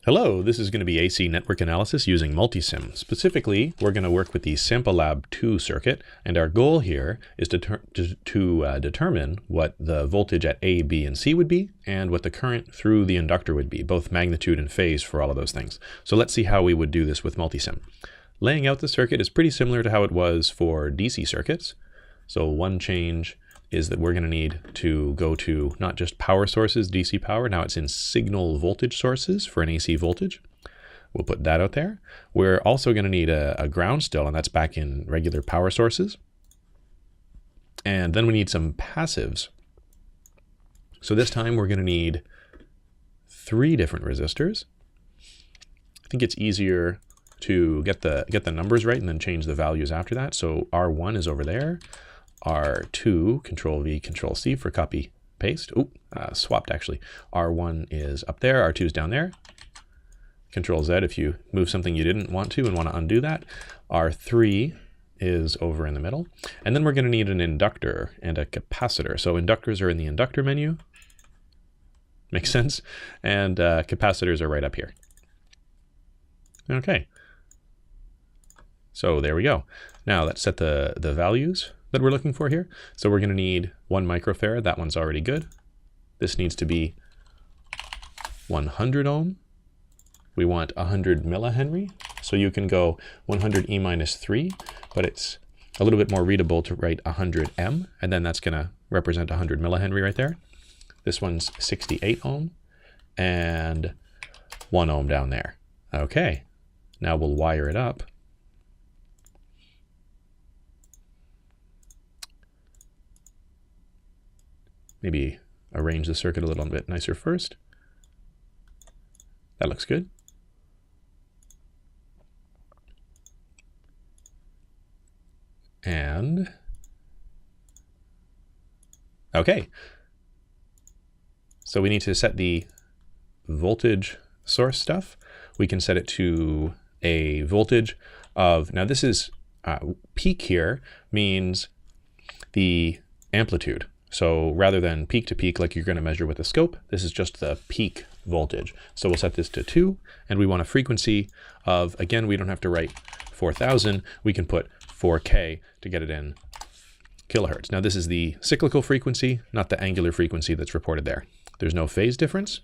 Hello, this is going to be AC network analysis using Multisim. Specifically, we're going to work with the Sample Lab 2 circuit, and our goal here is to determine what the voltage at A, B, and C would be, and what the current through the inductor would be, both magnitude and phase for all of those things. So let's see how we would do this with Multisim. Laying out the circuit is pretty similar to how it was for DC circuits. So one change is that we're going to need to go to not just power sources, DC power, now it's in signal voltage sources for an AC voltage. We'll put that out there. We're also going to need a ground still, and that's back in regular power sources. And then we need some passives. So this time we're going to need 3 different resistors. I think it's easier to get the numbers right and then change the values after that. So R1 is over there. R2, Control V, Control C for copy, paste. Swapped actually. R1 is up there, R2 is down there. Control Z if you move something you didn't want to and want to undo that. R3 is over in the middle. And then we're going to need an inductor and a capacitor. So inductors are in the inductor menu. Makes sense. And capacitors are right up here. Okay. So there we go. Now let's set the values that we're looking for here. So we're going to need 1 microfarad. That one's already good. This needs to be 100 ohm. We want 100 millihenry. So you can go 100 E minus 3, but it's a little bit more readable to write 100 M, and then that's going to represent 100 millihenry right there. This one's 68 ohm and 1 ohm down there. Okay, now we'll wire it up. Maybe arrange the circuit a little bit nicer first. That looks good. And okay. So we need to set the voltage source stuff. We can set it to a voltage of, now this is peak here means the amplitude. So rather than peak to peak like you're going to measure with a scope, this is just the peak voltage. So we'll set this to 2, and we want a frequency of, again, we don't have to write 4,000, we can put 4K to get it in kilohertz. Now this is the cyclical frequency, not the angular frequency that's reported there. There's no phase difference.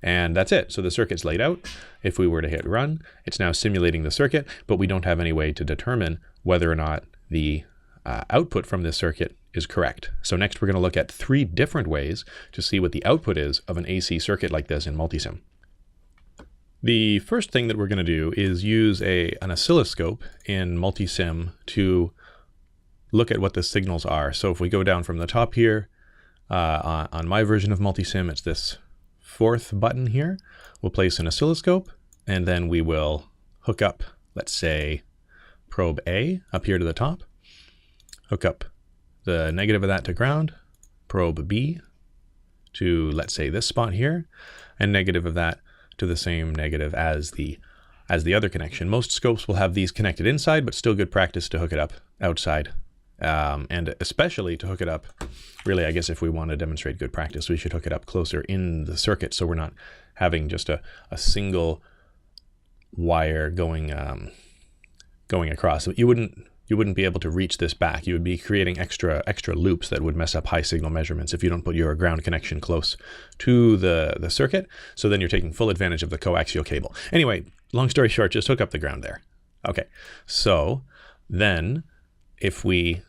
And that's it. So the circuit's laid out. If we were to hit run, it's now simulating the circuit, but we don't have any way to determine whether or not the output from this circuit is correct. So next we're going to look at 3 different ways to see what the output is of an AC circuit like this in Multisim. The first thing that we're going to do is use an oscilloscope in Multisim to look at what the signals are. So if we go down from the top here, on my version of Multisim, it's this 4th button here. We'll place an oscilloscope, and then we will hook up, let's say, probe A up here to the top. Hook up the negative of that to ground, probe B to, let's say, this spot here, and negative of that to the same negative as the other connection. Most scopes will have these connected inside, but still good practice to hook it up outside. And especially to hook it up, really, I guess if we want to demonstrate good practice, we should hook it up closer in the circuit so we're not having just a single wire going across. You wouldn't be able to reach this back. You would be creating extra loops that would mess up high signal measurements if you don't put your ground connection close to the circuit. So then you're taking full advantage of the coaxial cable. Anyway, long story short, just hook up the ground there. Okay, so then if we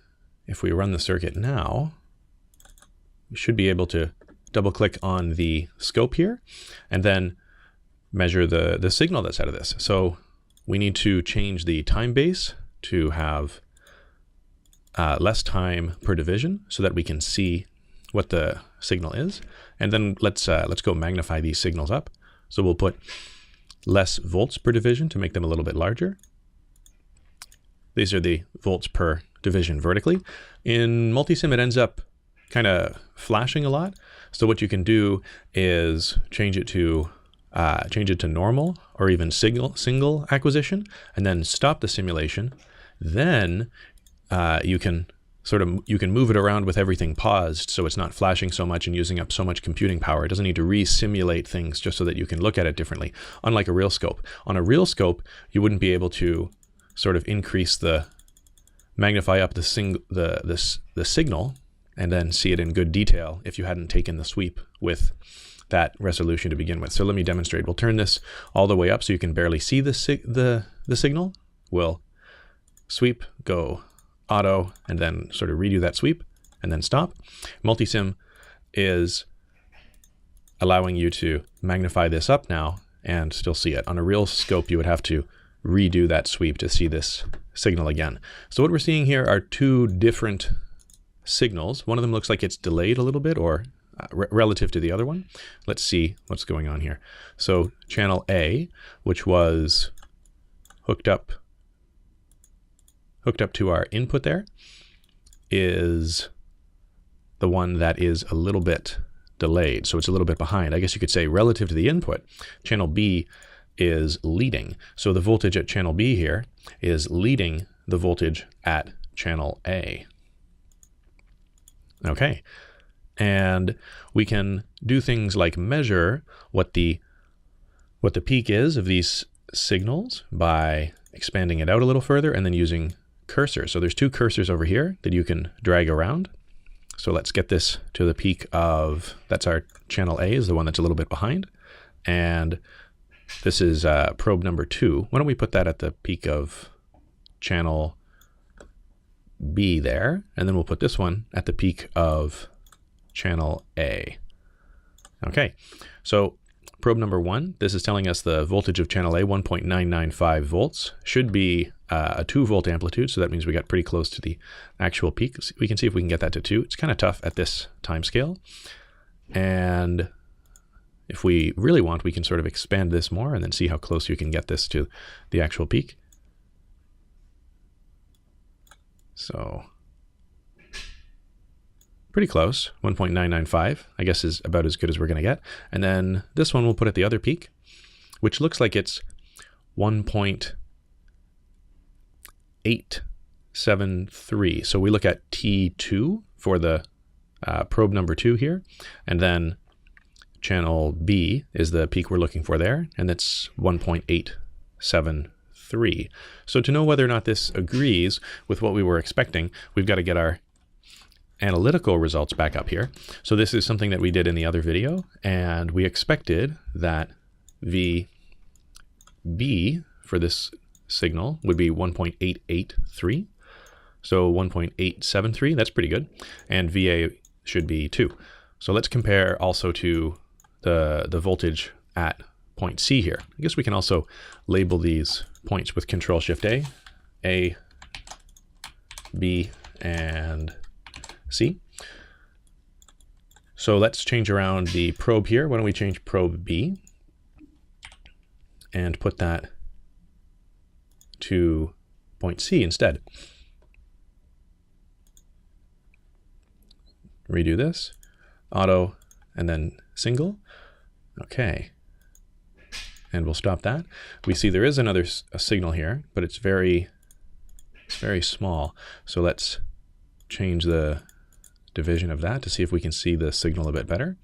run the circuit now, we should be able to double click on the scope here and then measure the signal that's out of this. So we need to change the time base to have less time per division so that we can see what the signal is. And then let's go magnify these signals up. So we'll put less volts per division to make them a little bit larger. These are the volts per division vertically. In Multisim, it ends up kind of flashing a lot. So what you can do is change it to normal or even single acquisition, and then stop the simulation. Then you can you can move it around with everything paused, so it's not flashing so much and using up so much computing power. It doesn't need to re-simulate things just so that you can look at it differently, unlike a real scope. On a real scope, you wouldn't be able to sort of magnify up the signal and then see it in good detail if you hadn't taken the sweep with that resolution to begin with. So let me demonstrate. We'll turn this all the way up so you can barely see the signal. We'll sweep, go auto, and then sort of redo that sweep and then stop. Multisim is allowing you to magnify this up now and still see it. On a real scope, you would have to redo that sweep to see this signal again. So what we're seeing here are two different signals. One of them looks like it's delayed a little bit, or relative to the other one. Let's see what's going on here. So channel A, which was hooked up to our input there, is the one that is a little bit delayed. So it's a little bit behind. I guess you could say relative to the input, channel B is leading. So the voltage at channel B here is leading the voltage at channel A. Okay. And we can do things like measure what the peak is of these signals by expanding it out a little further and then using cursors. So there's two cursors over here that you can drag around. So let's get this to the peak of, that's our channel A, is the one that's a little bit behind. And this is probe number 2. Why don't we put that at the peak of channel B there, and then we'll put this one at the peak of channel A. Okay, so probe number 1, this is telling us the voltage of channel A, 1.995 volts, should be a 2 volt amplitude, so that means we got pretty close to the actual peak. We can see if we can get that to 2. It's kind of tough at this time scale. And if we really want, we can sort of expand this more and then see how close you can get this to the actual peak. So pretty close, 1.995, I guess is about as good as we're going to get. And then this one we'll put at the other peak, which looks like it's 1.873. So we look at T2 for the probe number 2 here, and then channel B is the peak we're looking for there, and that's 1.873. So to know whether or not this agrees with what we were expecting, we've got to get our analytical results back up here. So this is something that we did in the other video, and we expected that VB for this signal would be 1.883. So 1.873, that's pretty good. And VA should be 2. So let's compare also to the voltage at point C here. I guess we can also label these points with Control-Shift-A, B, and C. So let's change around the probe here. Why don't we change probe B and put that to point C instead. Redo this, auto, and then single. Okay. And we'll stop that. We see there is a signal here, but it's very small. So let's change the division of that to see if we can see the signal a bit better.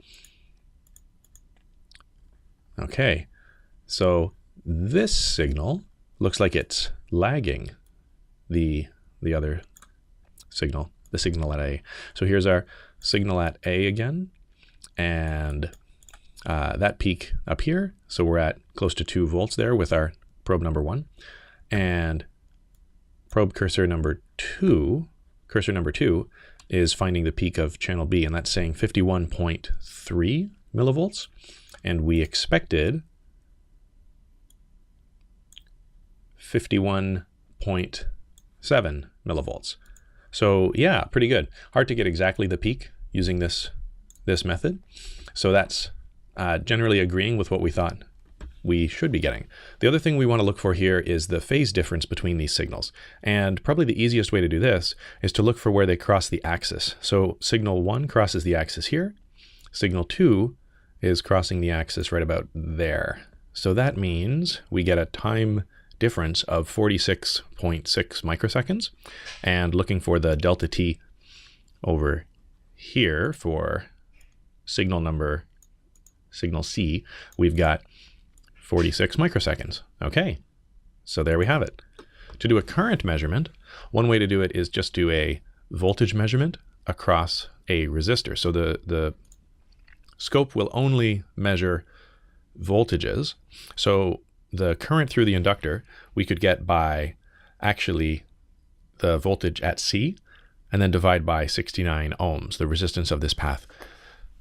Okay, so this signal looks like it's lagging the other signal, the signal at A. So here's our signal at A again, and that peak up here. So we're at close to 2 volts there with our probe number 1, and probe cursor number 2 is finding the peak of channel B, and that's saying 51.3 millivolts, and we expected 51.7 millivolts. So yeah, pretty good. Hard to get exactly the peak using this method. So that's generally agreeing with what we thought we should be getting. The other thing we want to look for here is the phase difference between these signals. And probably the easiest way to do this is to look for where they cross the axis. So signal 1 crosses the axis here. Signal 2 is crossing the axis right about there. So that means we get a time difference of 46.6 microseconds. And looking for the delta t over here for signal C, we've got 46 microseconds. Okay, so there we have it. To do a current measurement, one way to do it is just do a voltage measurement across a resistor. So the scope will only measure voltages. So the current through the inductor we could get by actually the voltage at C and then divide by 69 ohms, the resistance of this path,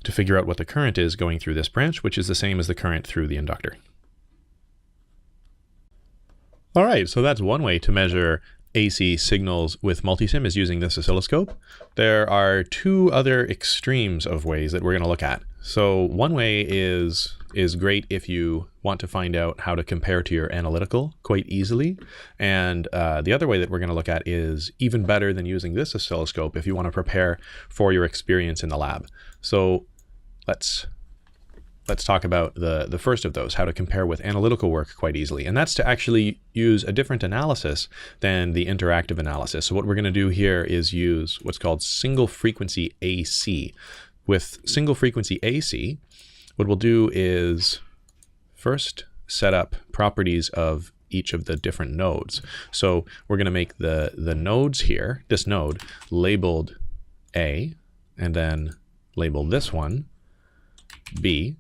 to figure out what the current is going through this branch, which is the same as the current through the inductor. All right, so that's one way to measure AC signals with Multisim, is using this oscilloscope. There are two other extremes of ways that we're going to look at. So one way is great if you want to find out how to compare to your analytical quite easily. And the other way that we're going to look at is even better than using this oscilloscope if you want to prepare for your experience in the lab. So let's talk about the first of those, how to compare with analytical work quite easily. And that's to actually use a different analysis than the interactive analysis. So what we're going to do here is use what's called single frequency AC. With single frequency AC, what we'll do is first set up properties of each of the different nodes. So we're going to make the nodes here, this node, labeled A, and then label this one B.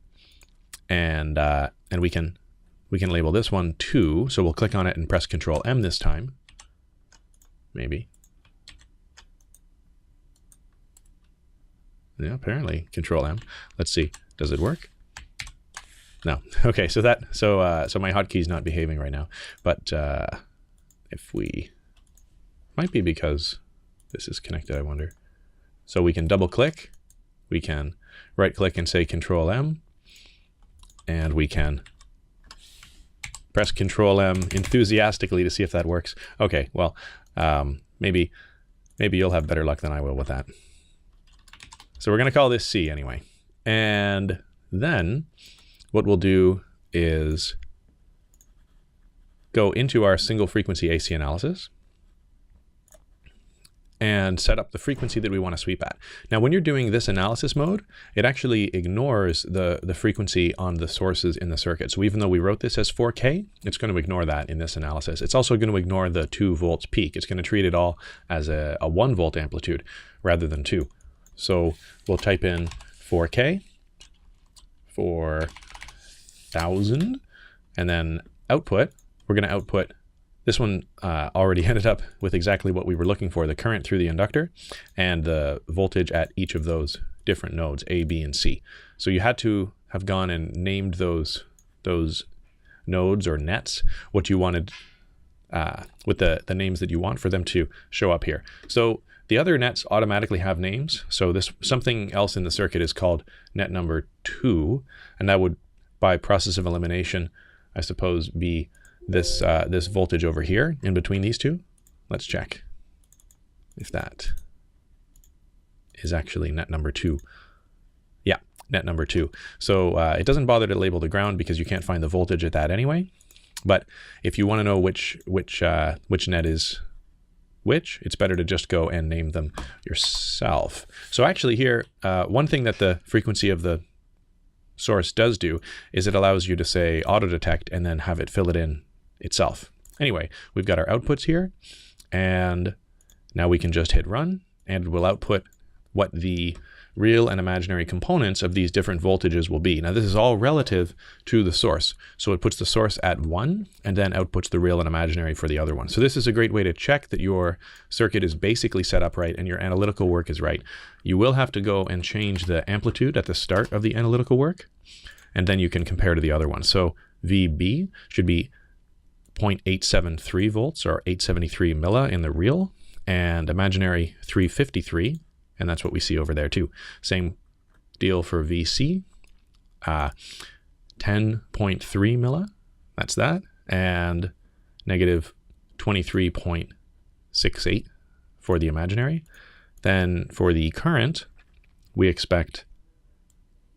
And we can label this one 2. So we'll click on it and press Control M this time. Maybe. Yeah, apparently Control M. Let's see. Does it work? No. Okay. So my hotkey's not behaving right now. But if we, might be because this is connected, I wonder. So we can double click. We can right click and say Control M. And we can press Control M enthusiastically to see if that works. Okay, well, maybe you'll have better luck than I will with that. So we're going to call this C anyway. And then what we'll do is go into our single frequency AC analysis and set up the frequency that we want to sweep at. Now, when you're doing this analysis mode, it actually ignores the frequency on the sources in the circuit. So even though we wrote this as 4K, it's going to ignore that in this analysis. It's also going to ignore the 2 volts peak. It's going to treat it all as a 1 volt amplitude rather than 2. So we'll type in 4K, 4,000, and then output. We're going to output. This one already ended up with exactly what we were looking for, the current through the inductor and the voltage at each of those different nodes, A, B, and C. So you had to have gone and named those nodes or nets, what you wanted, with the names that you want for them to show up here. So the other nets automatically have names. So this something else in the circuit is called net number 2, and that would, by process of elimination, I suppose, be this voltage over here in between these two. Let's check if that is actually net number 2. Yeah, net number 2. So it doesn't bother to label the ground because you can't find the voltage at that anyway. But if you want to know which net is which, it's better to just go and name them yourself. So actually here, one thing that the frequency of the source does do is it allows you to say auto detect and then have it fill it in itself. Anyway, we've got our outputs here, and now we can just hit run, and it will output what the real and imaginary components of these different voltages will be. Now this is all relative to the source. So it puts the source at 1 and then outputs the real and imaginary for the other one. So this is a great way to check that your circuit is basically set up right and your analytical work is right. You will have to go and change the amplitude at the start of the analytical work, and then you can compare to the other one. So VB should be 0.873 volts or 873 milli in the real, and imaginary 353. And that's what we see over there too. Same deal for VC, 10.3 milli, that's that, and negative 23.68 for the imaginary. Then for the current, we expect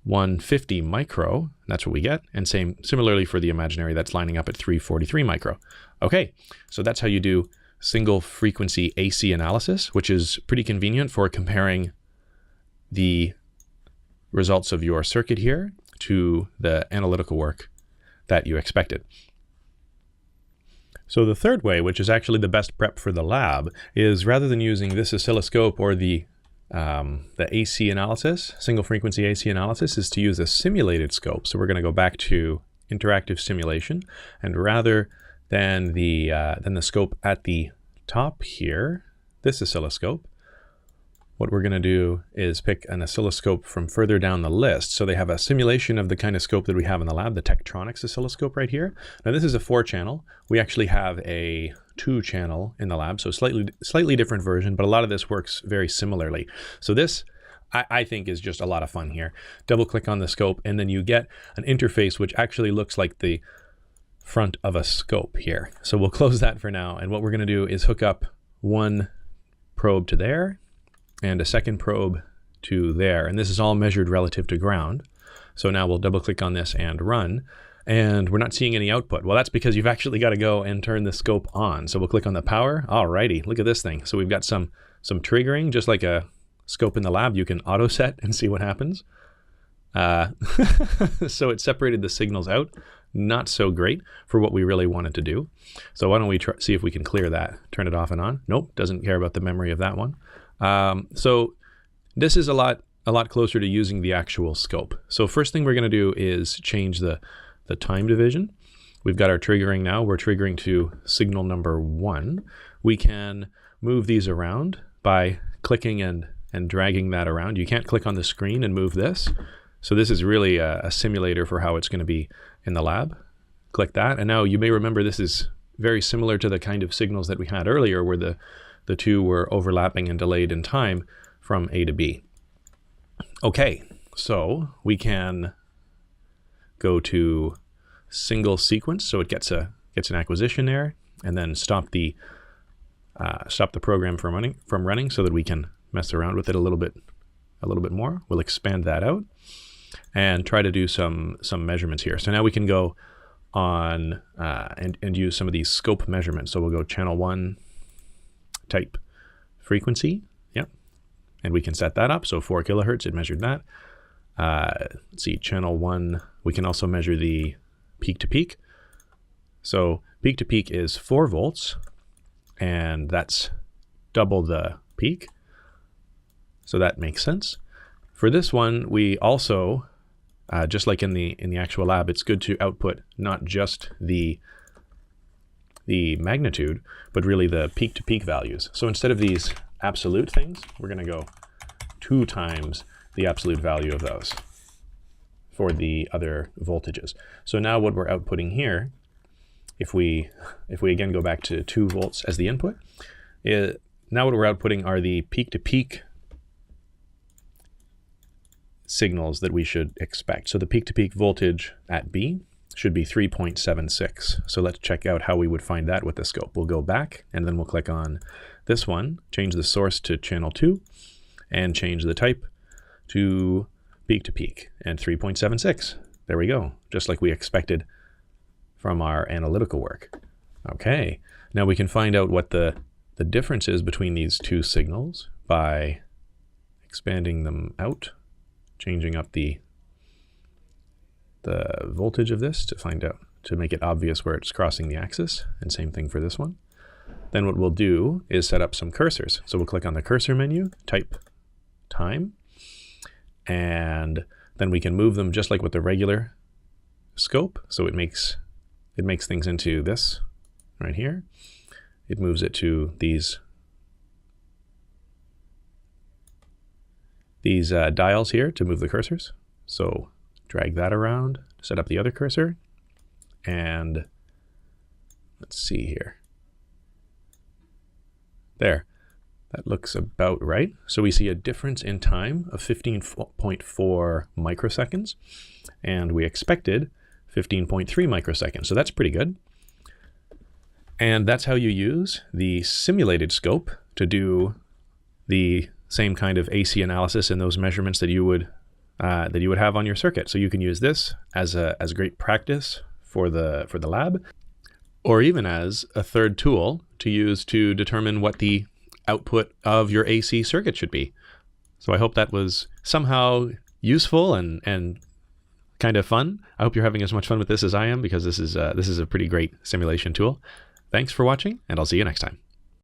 150 micro, that's what we get, and similarly for the imaginary, that's lining up at 343 micro. Okay, so that's how you do single frequency AC analysis, which is pretty convenient for comparing the results of your circuit here to the analytical work that you expected. So the third way, which is actually the best prep for the lab, is rather than using this oscilloscope or the AC analysis, single frequency AC analysis, is to use a simulated scope. So we're going to go back to interactive simulation, and rather than the scope at the top here, this oscilloscope, what we're going to do is pick an oscilloscope from further down the list. So they have a simulation of the kind of scope that we have in the lab, the Tektronix Oscilloscope right here. Now this is a 4-channel. We actually have a 2-channel in the lab, so slightly different version, but a lot of this works very similarly. So this, I think, is just a lot of fun here. Double click on the scope, and then you get an interface which actually looks like the front of a scope here. So we'll close that for now, and what we're going to do is hook up one probe to there, and a second probe to there. And this is all measured relative to ground. So now we'll double click on this and run, and we're not seeing any output. Well, that's because you've actually got to go and turn the scope on. So we'll click on the power. Alrighty, look at this thing. So we've got some triggering, just like a scope in the lab. You can auto set and see what happens. So it separated the signals out. Not so great for what we really wanted to do. So why don't we see if we can clear that, turn it off and on. Nope, doesn't care about the memory of that one. So this is a lot closer to using the actual scope. So first thing we're going to do is change the time division. We've got our triggering now. We're triggering to signal number 1. We can move these around by clicking and dragging that around. You can't click on the screen and move this. So this is really a simulator for how it's going to be in the lab. Click that, and now you may remember this is very similar to the kind of signals that we had earlier where the two were overlapping and delayed in time from A to B. Okay, so we can go to single sequence, so it gets an acquisition there, and then stop the program from running so that we can mess around with it a little bit more. We'll expand that out and try to do some measurements here. So now we can go on and use some of these scope measurements. So we'll go channel 1, type frequency, yep, and we can set that up. So 4 kilohertz, it measured that. Let's see, channel 1, we can also measure the peak to peak. So peak to peak is 4 volts, and that's double the peak. So that makes sense. For this one, we also, just like in the actual lab, it's good to output not just the magnitude, but really the peak-to-peak values. So instead of these absolute things, we're going to go 2 times the absolute value of those for the other voltages. So now what we're outputting here, if we again go back to 2 volts as the input, now what we're outputting are the peak-to-peak signals that we should expect. So the peak-to-peak voltage at B should be 3.76. So let's check out how we would find that with the scope. We'll go back, and then we'll click on this one, change the source to channel 2, and change the type to peak to peak, and 3.76. There we go, just like we expected from our analytical work. Okay, now we can find out what the difference is between these 2 signals by expanding them out, changing up the voltage of this to make it obvious where it's crossing the axis, and same thing for this one. Then what we'll do is set up some cursors. So we'll click on the cursor menu, type time, and then we can move them just like with the regular scope. So it makes things into this right here. It moves it to these dials here to move the cursors. So drag that around, set up the other cursor, and let's see here. There, that looks about right. So we see a difference in time of 15.4 microseconds, and we expected 15.3 microseconds. So that's pretty good. And that's how you use the simulated scope to do the same kind of AC analysis and those measurements that you would have on your circuit. So you can use this as great practice for the lab, or even as a third tool to use to determine what the output of your AC circuit should be. So I hope that was somehow useful and kind of fun. I hope you're having as much fun with this as I am, because this is a pretty great simulation tool. Thanks for watching, and I'll see you next time.